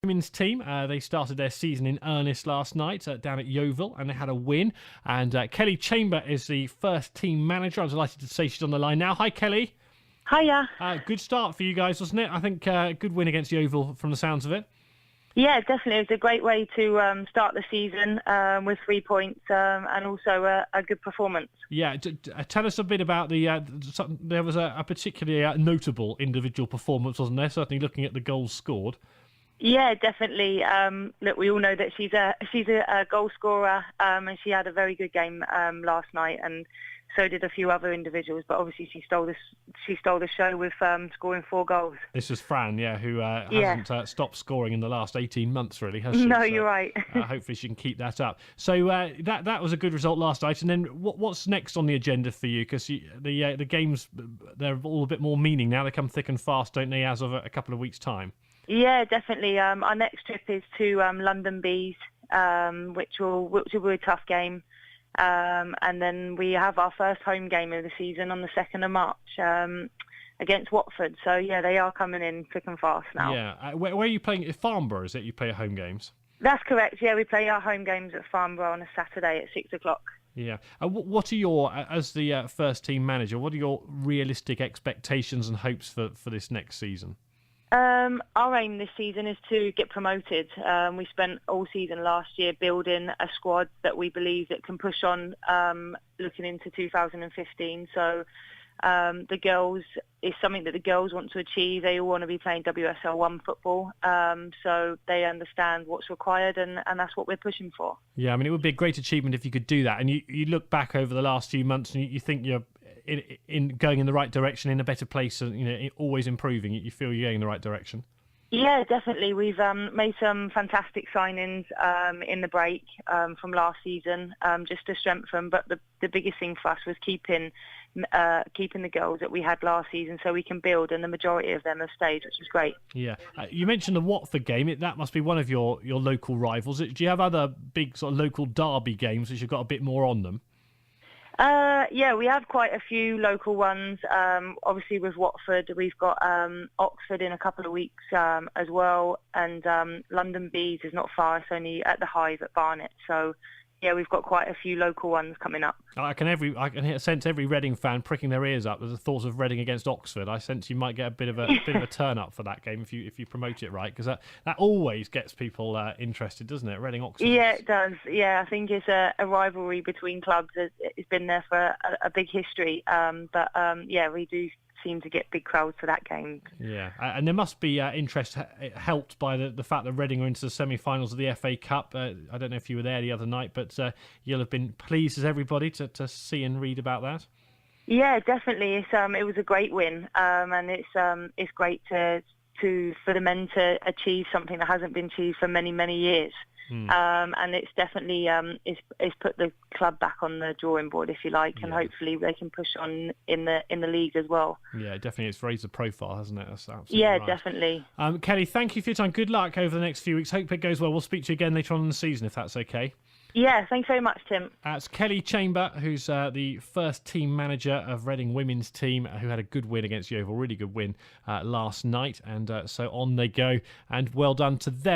Women's team, they started their season in earnest last night down at Yeovil, and they had a win. And Kelly Chamber is the first team manager. I'm delighted to say she's on the line now. Hi, Kelly. Hiya. Good start for you guys, wasn't it? I think good win against Yeovil from the sounds of it. Yeah, definitely. It was a great way to start the season with 3 points and also a good performance. Yeah, tell us a bit about there was a particularly notable individual performance, wasn't there? Certainly looking at the goals scored. Yeah, definitely. Look, we all know that she's a goal scorer, and she had a very good game last night, and so did a few other individuals. But obviously, she stole the show with scoring 4 goals. This was Fran, who hasn't stopped scoring in the last 18 months, really, has she? No, you're right. Hopefully, she can keep that up. So that was a good result last night. And then what's next on the agenda for you? Because the games, they're all a bit more meaning now. They come thick and fast, don't they? As of a couple of weeks' time. Yeah, definitely. Our next trip is to London Bees, which will be a tough game. And then we have our first home game of the season on the 2nd of March against Watford. So, yeah, they are coming in thick and fast now. Yeah. Where are you playing? Farnborough, is it? You play at home games? That's correct. Yeah, we play our home games at Farnborough on a Saturday at 6 o'clock. Yeah. What are your, as the first team manager, what are your realistic expectations and hopes for this next season? Our aim this season is to get promoted. We spent all season last year building a squad that we believe that can push on looking into 2015. So the girls is something that the girls want to achieve. They all want to be playing WSL1 football. So they understand what's required, and that's what we're pushing for. Yeah, I mean, it would be a great achievement if you could do that. And you look back over the last few months and you think you're in going in the right direction, in a better place, and always improving. You feel you're going in the right direction. Yeah, definitely. We've made some fantastic signings in the break from last season, just to strengthen. But the biggest thing for us was keeping the girls that we had last season, so we can build, and the majority of them have stayed, which is great. Yeah, you mentioned the Watford game. That must be one of your local rivals. Do you have other big sort of local derby games which have got a bit more on them? Yeah, we have quite a few local ones. Obviously with Watford, we've got Oxford in a couple of weeks as well, and London Bees is not far. It's only at the Hive at Barnet. So yeah, we've got quite a few local ones coming up. I can sense every Reading fan pricking their ears up with the thought of Reading against Oxford. I sense you might get a bit of a turn up for that game if you promote it right, because that always gets people interested, doesn't it? Reading Oxford. Yeah, it does. Yeah, I think it's a rivalry between clubs. It's been there for a big history. But yeah, we do seem to get big crowds for that game. Yeah, and there must be interest helped by the fact that Reading are into the semi-finals of the FA Cup. I don't know if you were there the other night, but you'll have been pleased as everybody to see and read about that. Yeah, definitely. It was a great win, and it's great for the men to achieve something that hasn't been achieved for many, many years. And it's definitely it's put the club back on the drawing board, if you like, and hopefully they can push on in the league as well. Yeah, definitely. It's raised the profile, hasn't it? That's absolutely right. Definitely. Kelly, thank you for your time. Good luck over the next few weeks. Hope it goes well. We'll speak to you again later on in the season, if that's okay. Yeah, thanks very much, Tim. It's Kelly Chamber, who's the first team manager of Reading women's team, who had a good win against Yeovil, really good win last night. And so on they go, and well done to them.